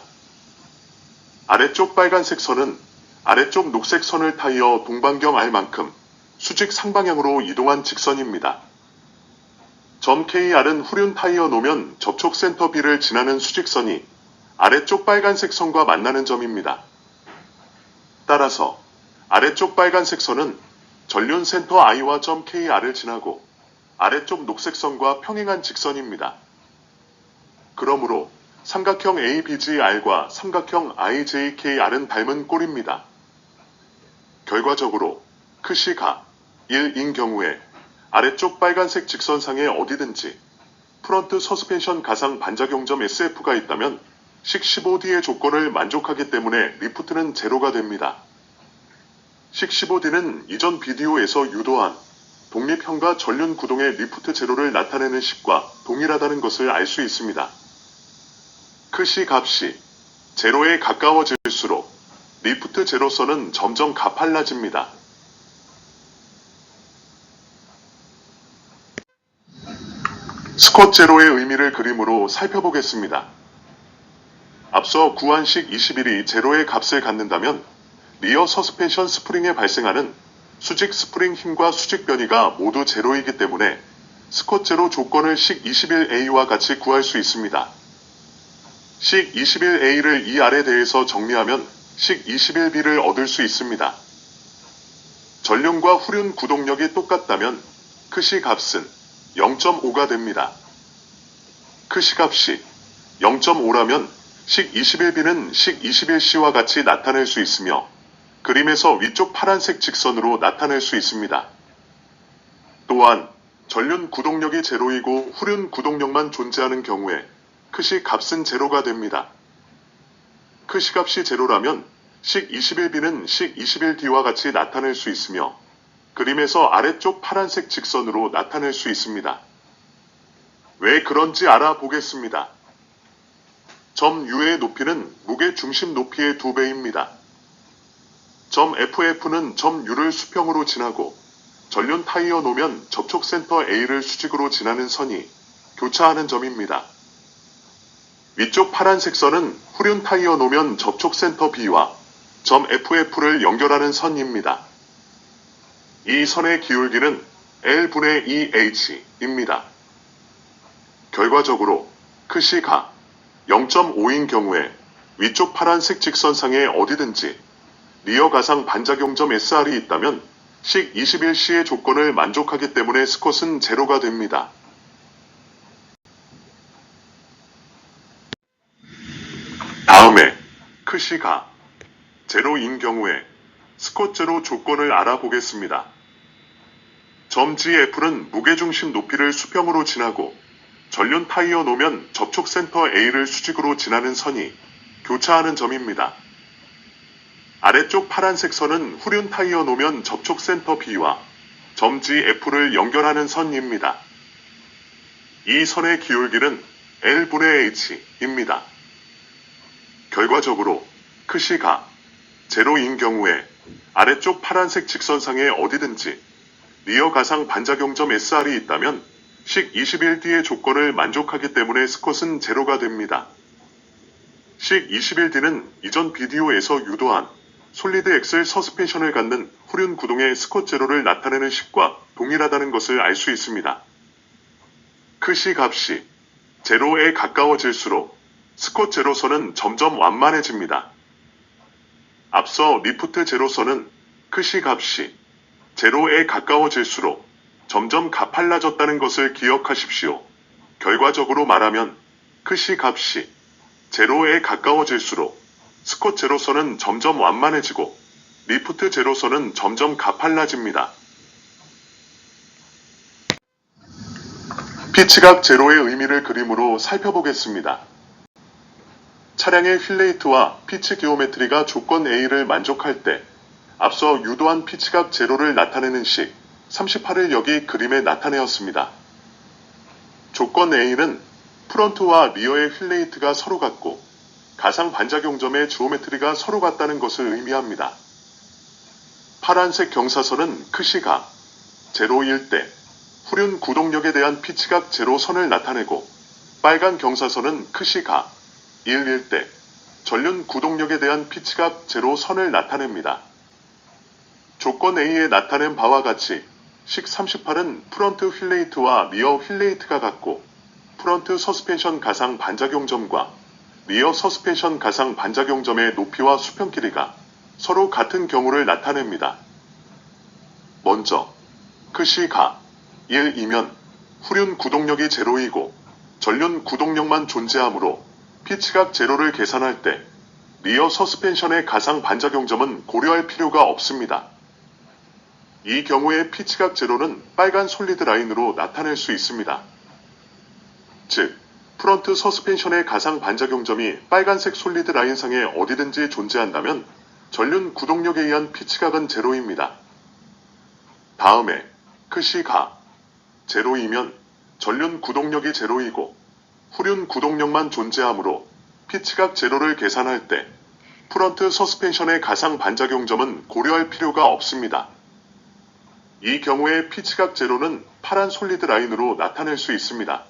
아래쪽 빨간색 선은 아래쪽 녹색 선을 타이어 동반경 R만큼 수직 상방향으로 이동한 직선입니다. 점 KR은 후륜 타이어 노면 접촉 센터 B를 지나는 수직선이 아래쪽 빨간색 선과 만나는 점입니다. 따라서 아래쪽 빨간색 선은 전륜 센터 I와 점 KR을 지나고 아래쪽 녹색 선과 평행한 직선입니다. 그러므로 삼각형 ABGR과 삼각형 IJKR은 닮은 꼴입니다. 결과적으로 끝이 가 1인 경우에 아래쪽 빨간색 직선상에 어디든지 프런트 서스펜션 가상 반작용점 SF가 있다면 식 15D의 조건을 만족하기 때문에 리프트는 제로가 됩니다. 식 15D는 이전 비디오에서 유도한 독립형과 전륜 구동의 리프트 제로를 나타내는 식과 동일하다는 것을 알 수 있습니다. 끝이 값이 제로에 가까워질수록 리프트 제로선은 점점 가팔라집니다. 스쿼트 제로의 의미를 그림으로 살펴보겠습니다. 앞서 구한 식 21이 제로의 값을 갖는다면 리어 서스펜션 스프링에 발생하는 수직 스프링 힘과 수직 변이가 모두 제로이기 때문에 스쿼트 제로 조건을 식 21A와 같이 구할 수 있습니다. 식 21A를 이 아래 대해서 정리하면 식 21B를 얻을 수 있습니다. 전륜과 후륜 구동력이 똑같다면 끝이 값은 0.5가 됩니다. 끝이 값이 0.5라면 식 21B는 식 21C와 같이 나타낼 수 있으며 그림에서 위쪽 파란색 직선으로 나타낼 수 있습니다. 또한 전륜 구동력이 제로이고 후륜 구동력만 존재하는 경우에 끝이 값은 제로가 됩니다. 끝이 값이 제로라면 식 21B는 식 21D와 같이 나타낼 수 있으며 그림에서 아래쪽 파란색 직선으로 나타낼 수 있습니다. 왜 그런지 알아보겠습니다. 점 U의 높이는 무게 중심 높이의 2배입니다. 점 FF는 점 U를 수평으로 지나고 전륜 타이어 노면 접촉 센터 A를 수직으로 지나는 선이 교차하는 점입니다. 위쪽 파란색 선은 후륜 타이어 노면 접촉 센터 B와 점 FF를 연결하는 선입니다. 이 선의 기울기는 L분의 2H입니다. 결과적으로 끝이 가 0.5인 경우에 위쪽 파란색 직선상에 어디든지 리어 가상 반작용점 SR이 있다면 식 21C의 조건을 만족하기 때문에 스쿼트는 제로가 됩니다. 다음에 끝이 가 제로인 경우에 스쿼트 제로 조건을 알아보겠습니다. 점 GF는 무게중심 높이를 수평으로 지나고 전륜 타이어 노면 접촉 센터 A를 수직으로 지나는 선이 교차하는 점입니다. 아래쪽 파란색 선은 후륜 타이어 노면 접촉 센터 B와 점 GF를 연결하는 선입니다. 이 선의 기울기는 L분의 H입니다. 결과적으로 끝이 가 제로인 경우에 아래쪽 파란색 직선상에 어디든지 리어 가상 반작용점 SR이 있다면 식 21D의 조건을 만족하기 때문에 스컷은 제로가 됩니다. 식 21D는 이전 비디오에서 유도한 솔리드 엑셀 서스펜션을 갖는 후륜 구동의 스컷 제로를 나타내는 식과 동일하다는 것을 알 수 있습니다. 시 값이 제로에 가까워질수록 스컷 제로선은 점점 완만해집니다. 앞서 리프트 제로선은 시 값이 제로에 가까워질수록 점점 가팔라졌다는 것을 기억하십시오. 결과적으로 말하면 시 값이 제로에 가까워질수록 스컷 제로선은 점점 완만해지고 리프트 제로선은 점점 가팔라집니다. 피치각 제로의 의미를 그림으로 살펴보겠습니다. 차량의 휠레이트와 피치 기오메트리가 조건 A를 만족할 때 앞서 유도한 피치각 제로를 나타내는 식 38을 여기 그림에 나타내었습니다. 조건 A는 프런트와 리어의 휠레이트가 서로 같고 가상 반작용점의 지오메트리가 서로 같다는 것을 의미합니다. 파란색 경사선은 시가 제로일 때 후륜 구동력에 대한 피치각 제로선을 나타내고 빨간 경사선은 시가 1일 때 전륜 구동력에 대한 피치각 제로선을 나타냅니다. 조건 A에 나타낸 바와 같이 식 38은 프런트 휠레이트와 리어 휠레이트가 같고 프런트 서스펜션 가상 반작용점과 리어 서스펜션 가상 반작용점의 높이와 수평 길이가 서로 같은 경우를 나타냅니다. 먼저 시가 1이면 후륜 구동력이 제로이고 전륜 구동력만 존재하므로 피치각 제로를 계산할 때 리어 서스펜션의 가상 반작용점은 고려할 필요가 없습니다. 이 경우에 피치각 제로는 빨간 솔리드 라인으로 나타낼 수 있습니다. 즉, 프런트 서스펜션의 가상 반작용점이 빨간색 솔리드 라인상에 어디든지 존재한다면 전륜 구동력에 의한 피치각은 제로입니다. 다음에 시가 제로이면 전륜 구동력이 제로이고 후륜 구동력만 존재하므로 피치각 제로를 계산할 때 프런트 서스펜션의 가상 반작용점은 고려할 필요가 없습니다. 이 경우에 피치각 제로는 파란 솔리드 라인으로 나타낼 수 있습니다.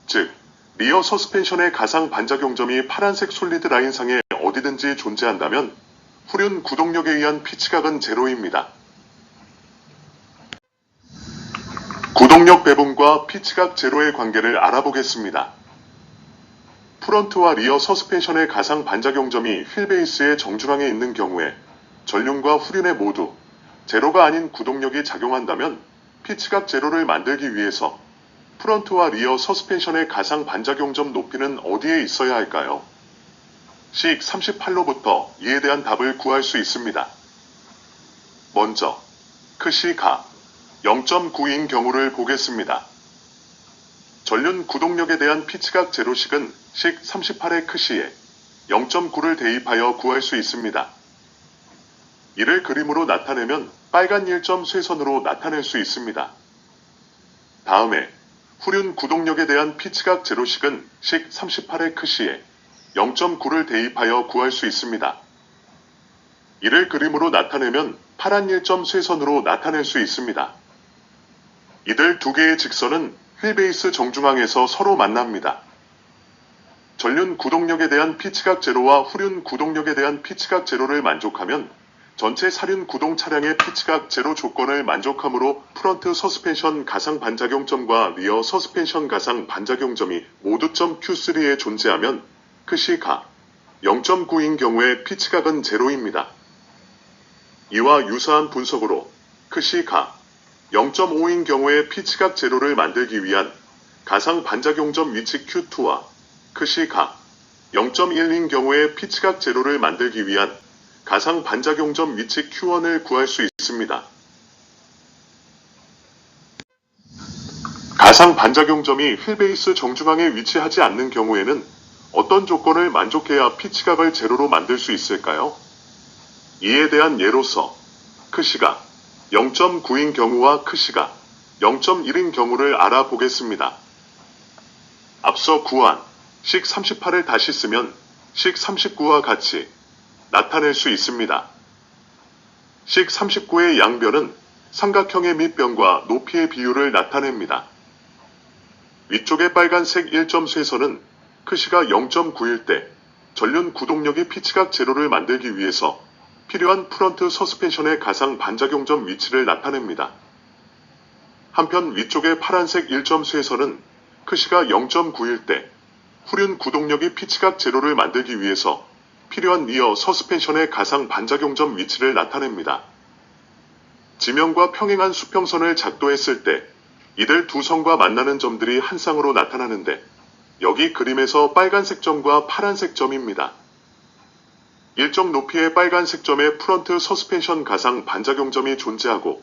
즉, 리어 서스펜션의 가상 반작용점이 파란색 솔리드 라인상에 어디든지 존재한다면 후륜 구동력에 의한 피치각은 제로입니다. 구동력 배분과 피치각 제로의 관계를 알아보겠습니다. 프런트와 리어 서스펜션의 가상 반작용점이 휠베이스의 정중앙에 있는 경우에 전륜과 후륜에 모두 제로가 아닌 구동력이 작용한다면 피치각 제로를 만들기 위해서 프런트와 리어 서스펜션의 가상 반작용점 높이는 어디에 있어야 할까요? 식 38로부터 이에 대한 답을 구할 수 있습니다. 먼저 시가 0.9인 경우를 보겠습니다. 전륜 구동력에 대한 피치각 제로식은 식 38의 시에 0.9를 대입하여 구할 수 있습니다. 이를 그림으로 나타내면 빨간 일점 쇠선으로 나타낼 수 있습니다. 다음에 후륜 구동력에 대한 피치각 제로식은 식 38의 시에 0.9를 대입하여 구할 수 있습니다. 이를 그림으로 나타내면 파란 일점 쇠선으로 나타낼 수 있습니다. 이들 두 개의 직선은 휠베이스 정중앙에서 서로 만납니다. 전륜 구동력에 대한 피치각 제로와 후륜 구동력에 대한 피치각 제로를 만족하면 전체 사륜 구동 차량의 피치각 제로 조건을 만족하므로 프런트 서스펜션 가상 반작용점과 리어 서스펜션 가상 반작용점이 모두 점 Q3에 존재하면 시가 0.9인 경우에 피치각은 제로입니다. 이와 유사한 분석으로 시가 0.5인 경우에 피치각 제로를 만들기 위한 가상 반작용점 위치 Q2와 시가 0.1인 경우에 피치각 제로를 만들기 위한 가상 반작용점 위치 Q1을 구할 수 있습니다. 가상 반작용점이 휠베이스 정중앙에 위치하지 않는 경우에는 어떤 조건을 만족해야 피치각을 제로로 만들 수 있을까요? 이에 대한 예로서 시가 0.9인 경우와 시가 0.1인 경우를 알아보겠습니다. 앞서 구한 식 38을 다시 쓰면 식 39와 같이 나타낼 수 있습니다. 식39의 양변은 삼각형의 밑변과 높이의 비율을 나타냅니다. 위쪽의 빨간색 1점 쇄선은 크시가 0.9일 때 전륜 구동력이 피치각 제로를 만들기 위해서 필요한 프런트 서스펜션의 가상 반작용점 위치를 나타냅니다. 한편 위쪽의 파란색 1점 쇄선은 크시가 0.9일 때 후륜 구동력이 피치각 제로를 만들기 위해서 필요한 리어 서스펜션의 가상 반작용점 위치를 나타냅니다. 지면과 평행한 수평선을 작도했을 때 이들 두 선과 만나는 점들이 한 쌍으로 나타나는데 여기 그림에서 빨간색 점과 파란색 점입니다. 일정 높이의 빨간색 점에 프런트 서스펜션 가상 반작용점이 존재하고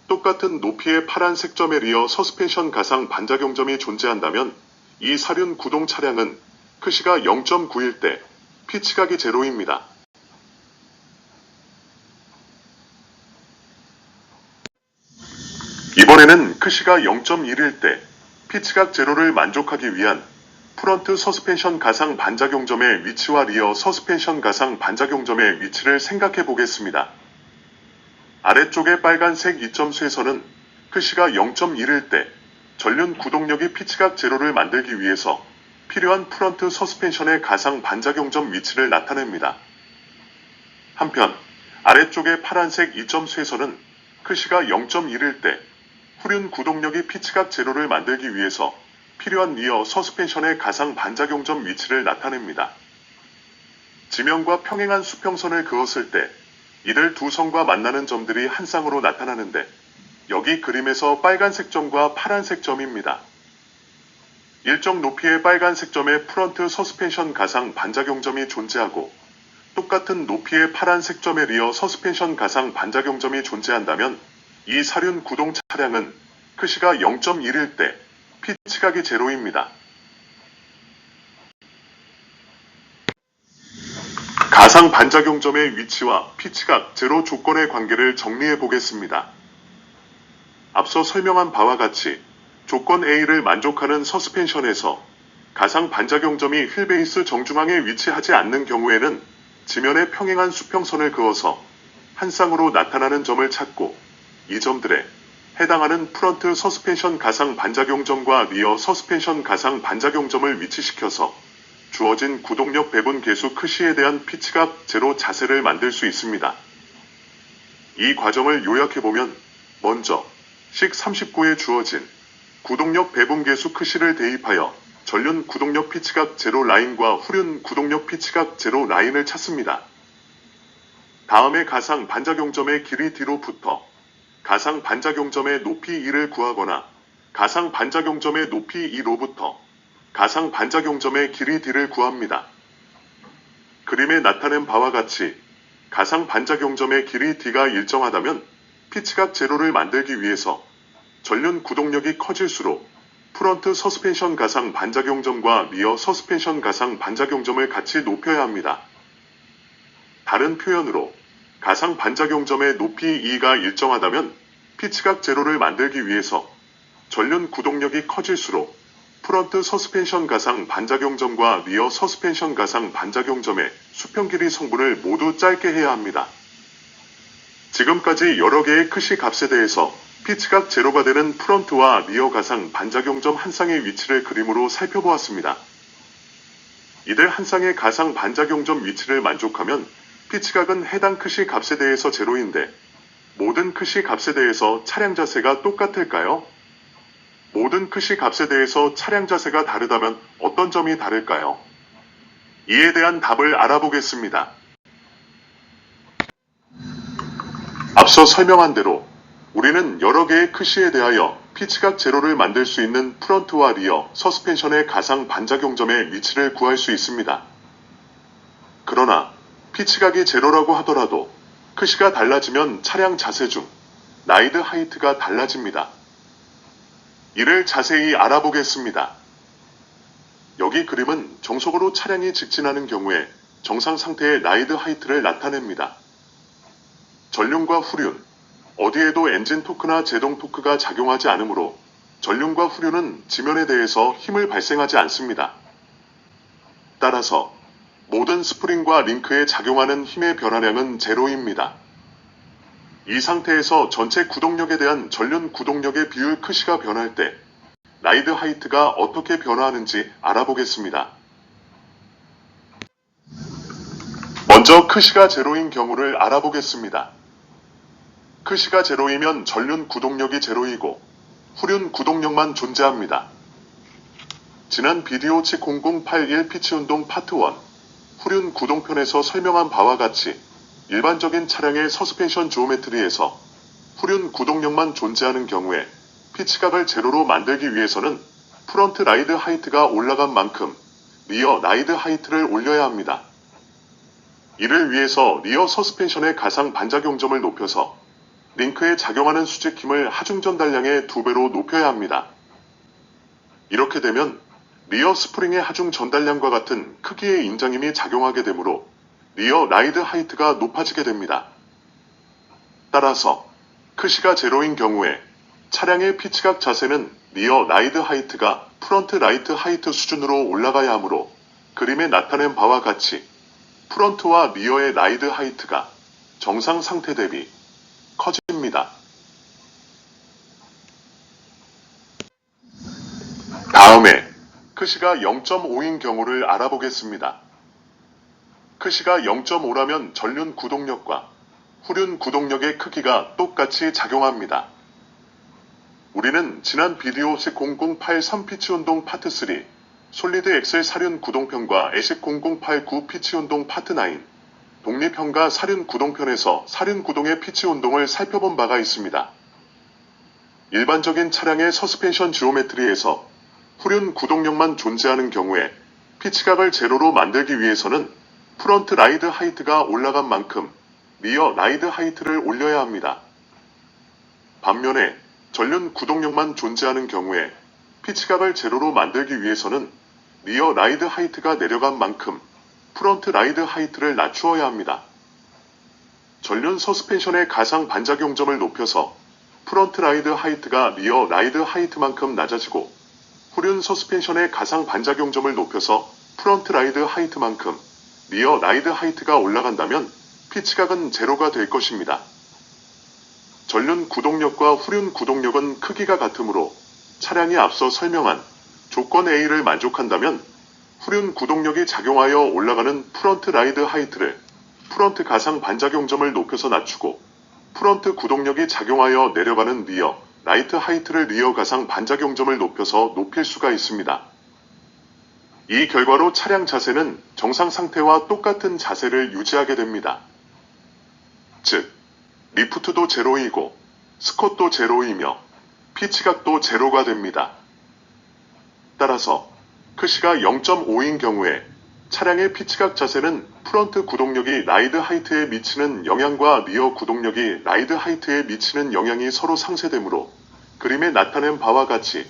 똑같은 높이의 파란색 점에 리어 서스펜션 가상 반작용점이 존재한다면 이 사륜 구동 차량은 크시가 0.9일 때 피치각이 제로입니다. 이번에는 크시가 0.1일 때 피치각 제로를 만족하기 위한 프런트 서스펜션 가상 반작용점의 위치와 리어 서스펜션 가상 반작용점의 위치를 생각해 보겠습니다. 아래쪽의 빨간색 2점 쇄선은 크시가 0.1일 때 전륜 구동력이 피치각 제로를 만들기 위해서 필요한 프런트 서스펜션의 가상 반작용점 위치를 나타냅니다. 한편 아래쪽의 파란색 2점 쇄선은 크시가 0.1일 때 후륜 구동력이 피치각 제로를 만들기 위해서 필요한 리어 서스펜션의 가상 반작용점 위치를 나타냅니다. 지면과 평행한 수평선을 그었을 때 이들 두 선과 만나는 점들이 한 쌍으로 나타나는데 여기 그림에서 빨간색 점과 파란색 점입니다. 일정 높이의 빨간색 점에 프런트 서스펜션 가상 반작용점이 존재하고 똑같은 높이의 파란색 점에 리어 서스펜션 가상 반작용점이 존재한다면 이 사륜 구동 차량은 크시가 0.1일 때 피치각이 제로입니다. 가상 반작용점의 위치와 피치각 제로 조건의 관계를 정리해 보겠습니다. 앞서 설명한 바와 같이 조건 A를 만족하는 서스펜션에서 가상 반작용점이 휠베이스 정중앙에 위치하지 않는 경우에는 지면에 평행한 수평선을 그어서 한 쌍으로 나타나는 점을 찾고 이 점들에 해당하는 프런트 서스펜션 가상 반작용점과 리어 서스펜션 가상 반작용점을 위치시켜서 주어진 구동력 배분 계수 크시에 대한 피치각 제로 자세를 만들 수 있습니다. 이 과정을 요약해보면 먼저 식 39에 주어진 구동력 배분 계수 크시를 대입하여 전륜 구동력 피치각 제로 라인과 후륜 구동력 피치각 제로 라인을 찾습니다. 다음에 가상 반작용점의 길이 D로부터 가상 반작용점의 높이 2를 구하거나 가상 반작용점의 높이 2로부터 가상 반작용점의 길이 D를 구합니다. 그림에 나타낸 바와 같이 가상 반작용점의 길이 D가 일정하다면 피치각 제로를 만들기 위해서 전륜 구동력이 커질수록 프런트 서스펜션 가상 반작용점과 리어 서스펜션 가상 반작용점을 같이 높여야 합니다. 다른 표현으로 가상 반작용점의 높이 2가 일정하다면 피치각 제로를 만들기 위해서 전륜 구동력이 커질수록 프런트 서스펜션 가상 반작용점과 리어 서스펜션 가상 반작용점의 수평 길이 성분을 모두 짧게 해야 합니다. 지금까지 여러 개의 크시 값에 대해서 피치각 제로가 되는 프런트와 리어 가상 반작용점 한 쌍의 위치를 그림으로 살펴보았습니다. 이들 한 쌍의 가상 반작용점 위치를 만족하면 피치각은 해당 크시 값에 대해서 제로인데 모든 크시 값에 대해서 차량 자세가 똑같을까요? 모든 크시 값에 대해서 차량 자세가 다르다면 어떤 점이 다를까요? 이에 대한 답을 알아보겠습니다. 앞서 설명한 대로 우리는 여러 개의 크시에 대하여 피치각 제로를 만들 수 있는 프런트와 리어 서스펜션의 가상 반작용점의 위치를 구할 수 있습니다. 그러나 피치각이 제로라고 하더라도 크시가 달라지면 차량 자세 중 라이드 하이트가 달라집니다. 이를 자세히 알아보겠습니다. 여기 그림은 정속으로 차량이 직진하는 경우에 정상 상태의 라이드 하이트를 나타냅니다. 전륜과 후륜, 어디에도 엔진 토크나 제동 토크가 작용하지 않으므로 전륜과 후륜은 지면에 대해서 힘을 발생하지 않습니다. 따라서 모든 스프링과 링크에 작용하는 힘의 변화량은 제로입니다. 이 상태에서 전체 구동력에 대한 전륜 구동력의 비율 크시가 변할 때 라이드 하이트가 어떻게 변화하는지 알아보겠습니다. 먼저 크시가 제로인 경우를 알아보겠습니다. 크시가 제로이면 전륜 구동력이 제로이고 후륜 구동력만 존재합니다. 지난 비디오 치0081 피치운동 파트 1 후륜 구동편에서 설명한 바와 같이 일반적인 차량의 서스펜션 지오메트리에서 후륜 구동력만 존재하는 경우에 피치각을 제로로 만들기 위해서는 프런트 라이드 하이트가 올라간 만큼 리어 라이드 하이트를 올려야 합니다. 이를 위해서 리어 서스펜션의 가상 반작용점을 높여서 링크에 작용하는 수직힘을 하중 전달량의 2배로 높여야 합니다. 이렇게 되면 리어 스프링의 하중 전달량과 같은 크기의 인장힘이 작용하게 되므로 리어 라이드 하이트가 높아지게 됩니다. 따라서 크시가 제로인 경우에 차량의 피치각 자세는 리어 라이드 하이트가 프런트 라이트 하이트 수준으로 올라가야 하므로 그림에 나타낸 바와 같이 프런트와 리어의 라이드 하이트가 정상 상태 대비 커집니다. 다음에 크시가 0.5인 경우를 알아보겠습니다. 크시가 0.5라면 전륜 구동력과 후륜 구동력의 크기가 똑같이 작용합니다. 우리는 지난 비디오 식0083 피치운동 파트 3 솔리드 엑셀 사륜 구동편과 에식 0089 피치운동 파트 9 독립형과 사륜 구동편에서 사륜 구동의 피치운동을 살펴본 바가 있습니다. 일반적인 차량의 서스펜션 지오메트리에서 후륜 구동력만 존재하는 경우에 피치각을 제로로 만들기 위해서는 프런트 라이드 하이트가 올라간 만큼 리어 라이드 하이트를 올려야 합니다. 반면에 전륜 구동력만 존재하는 경우에 피치각을 제로로 만들기 위해서는 리어 라이드 하이트가 내려간 만큼 프런트 라이드 하이트를 낮추어야 합니다. 전륜 서스펜션의 가상 반작용점을 높여서 프런트 라이드 하이트가 리어 라이드 하이트만큼 낮아지고 후륜 서스펜션의 가상 반작용점을 높여서 프런트 라이드 하이트만큼 리어 라이드 하이트가 올라간다면 피치각은 제로가 될 것입니다. 전륜 구동력과 후륜 구동력은 크기가 같으므로 차량이 앞서 설명한 조건 A를 만족한다면 후륜 구동력이 작용하여 올라가는 프런트 라이드 하이트를 프런트 가상 반작용점을 높여서 낮추고 프런트 구동력이 작용하여 내려가는 리어 라이트 하이트를 리어 가상 반작용점을 높여서 높일 수가 있습니다. 이 결과로 차량 자세는 정상 상태와 똑같은 자세를 유지하게 됩니다. 즉, 리프트도 제로이고 스쿼트도 제로이며 피치각도 제로가 됩니다. 따라서 크시가 0.5인 경우에 차량의 피치각 자세는 프런트 구동력이 라이드 하이트에 미치는 영향과 리어 구동력이 라이드 하이트에 미치는 영향이 서로 상쇄되므로 그림에 나타낸 바와 같이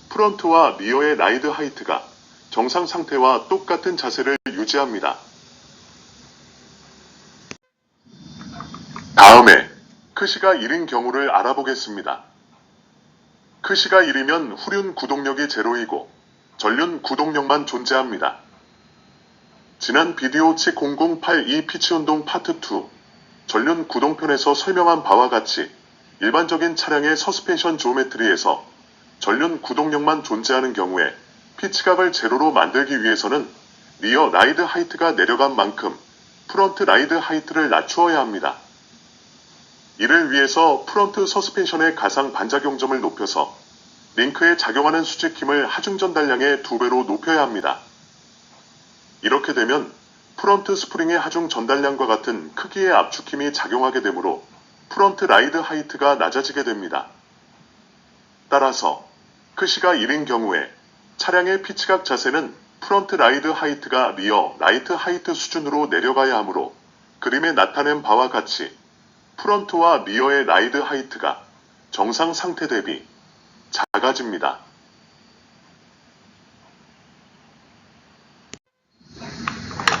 프런트와 리어의 라이드 하이트가 정상 상태와 똑같은 자세를 유지합니다. 다음에 크시가 1인 경우를 알아보겠습니다. 크시가 1이면 후륜 구동력이 제로이고 전륜 구동력만 존재합니다. 지난 비디오 치0082 피치운동 파트 2 전륜 구동편에서 설명한 바와 같이 일반적인 차량의 서스펜션 지오메트리에서 전륜 구동력만 존재하는 경우에 피치각을 제로로 만들기 위해서는 리어 라이드 하이트가 내려간 만큼 프런트 라이드 하이트를 낮추어야 합니다. 이를 위해서 프런트 서스펜션의 가상 반작용점을 높여서 링크에 작용하는 수직힘을 하중 전달량의 2배로 높여야 합니다. 이렇게 되면 프런트 스프링의 하중 전달량과 같은 크기의 압축힘이 작용하게 되므로 프런트 라이드 하이트가 낮아지게 됩니다. 따라서 크시가 1인 경우에 차량의 피치각 자세는 프런트 라이드 하이트가 리어 라이트 하이트 수준으로 내려가야 하므로 그림에 나타낸 바와 같이 프런트와 리어의 라이드 하이트가 정상 상태 대비 작아집니다.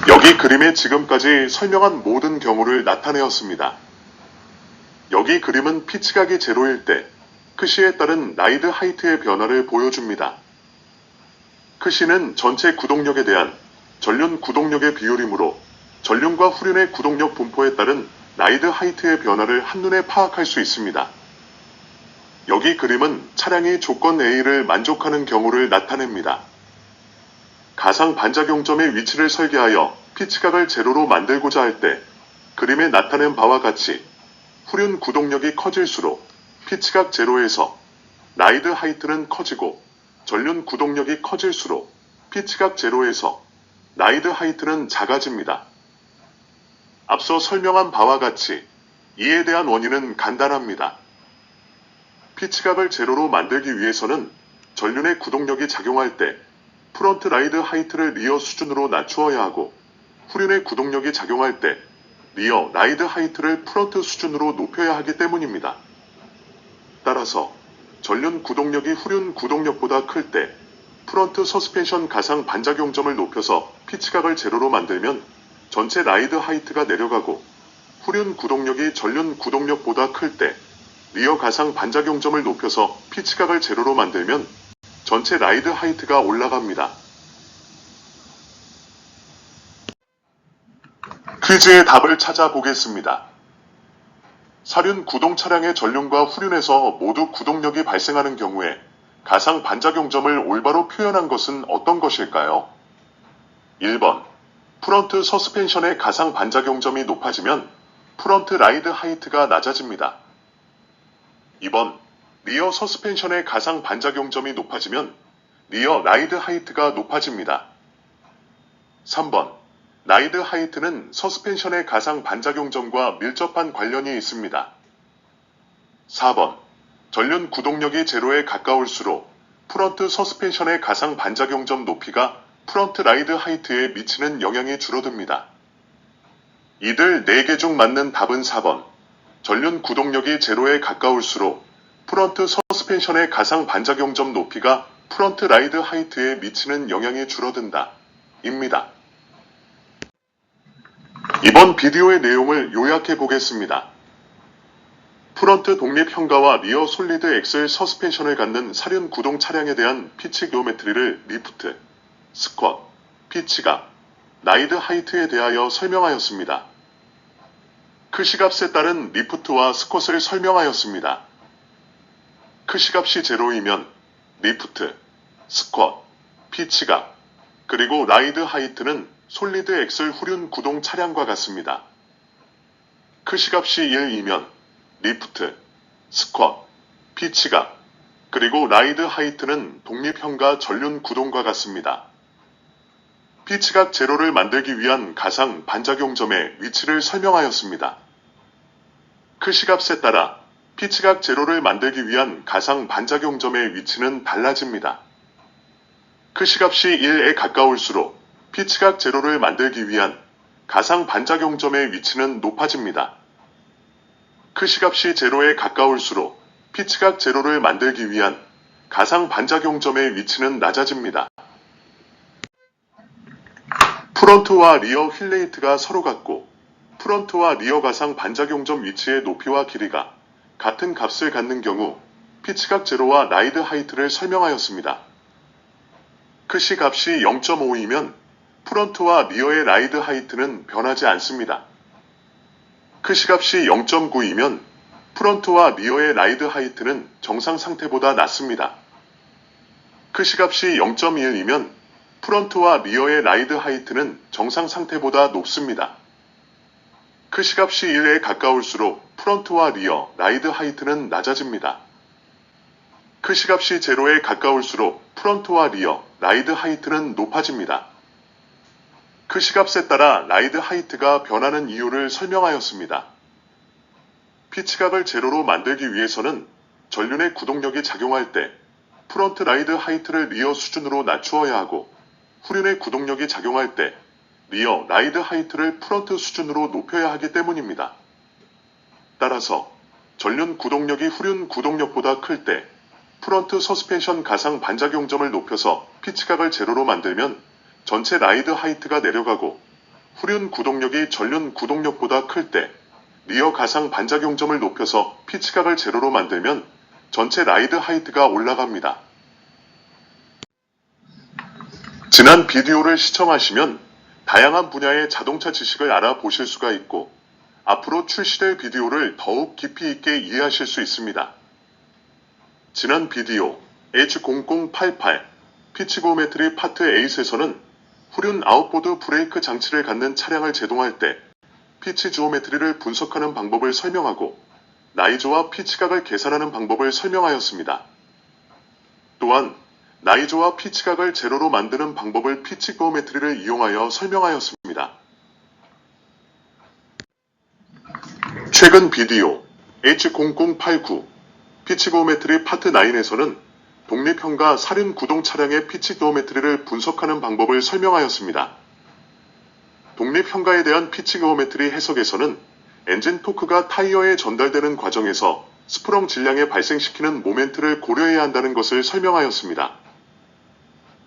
여기 그림에 지금까지 설명한 모든 경우를 나타내었습니다. 여기 그림은 피치각이 제로일 때 크시에 따른 라이드 하이트의 변화를 보여줍니다. 크시는 전체 구동력에 대한 전륜 구동력의 비율이므로 전륜과 후륜의 구동력 분포에 따른 라이드 하이트의 변화를 한눈에 파악할 수 있습니다. 여기 그림은 차량이 조건 A를 만족하는 경우를 나타냅니다. 가상 반작용점의 위치를 설계하여 피치각을 제로로 만들고자 할 때 그림에 나타낸 바와 같이 후륜 구동력이 커질수록 피치각 제로에서 라이드 하이트는 커지고 전륜 구동력이 커질수록 피치각 제로에서 라이드 하이트는 작아집니다. 앞서 설명한 바와 같이 이에 대한 원인은 간단합니다. 피치각을 제로로 만들기 위해서는 전륜의 구동력이 작용할 때 프론트 라이드 하이트를 리어 수준으로 낮추어야 하고 후륜의 구동력이 작용할 때 리어 라이드 하이트를 프론트 수준으로 높여야 하기 때문입니다. 따라서 전륜 구동력이 후륜 구동력보다 클 때 프론트 서스펜션 가상 반작용점을 높여서 피치각을 제로로 만들면 전체 라이드 하이트가 내려가고 후륜 구동력이 전륜 구동력보다 클 때 리어 가상 반작용점을 높여서 피치각을 제로로 만들면 전체 라이드 하이트가 올라갑니다. 퀴즈의 답을 찾아보겠습니다. 사륜 구동 차량의 전륜과 후륜에서 모두 구동력이 발생하는 경우에 가상 반작용점을 올바로 표현한 것은 어떤 것일까요? 1번. 프런트 서스펜션의 가상 반작용점이 높아지면 프런트 라이드 하이트가 낮아집니다. 2번. 리어 서스펜션의 가상 반작용점이 높아지면 리어 라이드 하이트가 높아집니다. 3번. 라이드 하이트는 서스펜션의 가상 반작용점과 밀접한 관련이 있습니다. 4번. 전륜 구동력이 제로에 가까울수록 프런트 서스펜션의 가상 반작용점 높이가 프런트 라이드 하이트에 미치는 영향이 줄어듭니다. 이들 4개 중 맞는 답은 4번. 전륜 구동력이 제로에 가까울수록 프런트 서스펜션의 가상 반작용점 높이가 프런트 라이드 하이트에 미치는 영향이 줄어든다. 입니다. 이번 비디오의 내용을 요약해 보겠습니다. 프런트 독립 현가와 리어 솔리드 엑셀 서스펜션을 갖는 사륜 구동 차량에 대한 피치 기오메트리를 리프트, 스쿼트, 피치각, 라이드 하이트에 대하여 설명하였습니다. 크시값에 따른 리프트와 스쿼트를 설명하였습니다. 크시값이 제로이면 리프트, 스쿼트, 피치각, 그리고 라이드 하이트는 솔리드 엑셀 후륜 구동 차량과 같습니다. 크시값이 1이면 리프트, 스쿼트, 피치각, 그리고 라이드 하이트는 독립형과 전륜 구동과 같습니다. 피치각 제로를 만들기 위한 가상 반작용점의 위치를 설명하였습니다. 크시값에 따라 피치각 제로를 만들기 위한 가상 반작용점의 위치는 달라집니다. 크시값이 1에 가까울수록 피치각 제로를 만들기 위한 가상 반작용점의 위치는 높아집니다. 크시값이 제로에 가까울수록 피치각 제로를 만들기 위한 가상 반작용점의 위치는 낮아집니다. 프런트와 리어 휠레이트가 서로 같고 프런트와 리어 가상 반작용점 위치의 높이와 길이가 같은 값을 갖는 경우 피치각 제로와 라이드 하이트를 설명하였습니다. 크시 값이 0.5이면 프런트와 리어의 라이드 하이트는 변하지 않습니다. 크시값이 0.9이면 프런트와 리어의 라이드 하이트는 정상 상태보다 낮습니다. 크시값이 0.1이면 프런트와 리어의 라이드 하이트는 정상 상태보다 높습니다. 크시값이 1에 가까울수록 프런트와 리어, 라이드 하이트는 낮아집니다. 크시값이 제로에 가까울수록 프런트와 리어, 라이드 하이트는 높아집니다. 크시값에 따라 라이드 하이트가 변하는 이유를 설명하였습니다. 피치각을 제로로 만들기 위해서는 전륜의 구동력이 작용할 때 프런트 라이드 하이트를 리어 수준으로 낮추어야 하고 후륜의 구동력이 작용할 때 리어 라이드 하이트를 프런트 수준으로 높여야 하기 때문입니다. 따라서 전륜 구동력이 후륜 구동력보다 클 때 프런트 서스펜션 가상 반작용점을 높여서 피치각을 제로로 만들면 전체 라이드 하이트가 내려가고 후륜 구동력이 전륜 구동력보다 클 때 리어 가상 반작용점을 높여서 피치각을 제로로 만들면 전체 라이드 하이트가 올라갑니다. 지난 비디오를 시청하시면 다양한 분야의 자동차 지식을 알아보실 수가 있고 앞으로 출시될 비디오를 더욱 깊이 있게 이해하실 수 있습니다. 지난 비디오 H0088 피치고메트리 파트 8에서는 후륜 아웃보드 브레이크 장치를 갖는 차량을 제동할 때 피치 지오메트리를 분석하는 방법을 설명하고 나이조와 피치각을 계산하는 방법을 설명하였습니다. 또한 나이조와 피치각을 제로로 만드는 방법을 피치 지오메트리를 이용하여 설명하였습니다. 최근 비디오 H0089 피치지오메트리 파트 9에서는 독립형과 사륜 구동 차량의 피치지오메트리를 분석하는 방법을 설명하였습니다. 독립형가에 대한 피치지오메트리 해석에서는 엔진 토크가 타이어에 전달되는 과정에서 스프렁 질량에 발생시키는 모멘트를 고려해야 한다는 것을 설명하였습니다.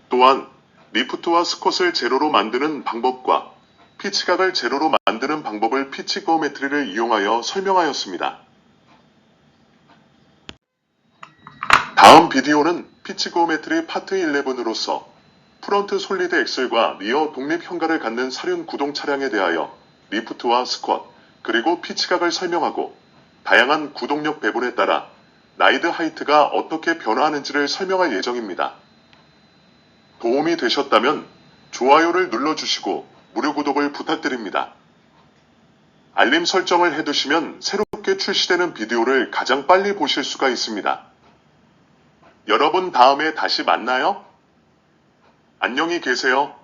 또한 리프트와 스컷을 제로로 만드는 방법과 피치각을 제로로 만드는 방법을 피치지오메트리를 이용하여 설명하였습니다. 다음 비디오는 피치지오메트리 파트 11으로서 프론트 솔리드 엑셀과 리어 독립 현가를 갖는 사륜 구동 차량에 대하여 리프트와 스쿼트 그리고 피치각을 설명하고 다양한 구동력 배분에 따라 라이드 하이트가 어떻게 변화하는지를 설명할 예정입니다. 도움이 되셨다면 좋아요를 눌러주시고 무료 구독을 부탁드립니다. 알림 설정을 해두시면 새롭게 출시되는 비디오를 가장 빨리 보실 수가 있습니다. 여러분 다음에 다시 만나요. 안녕히 계세요.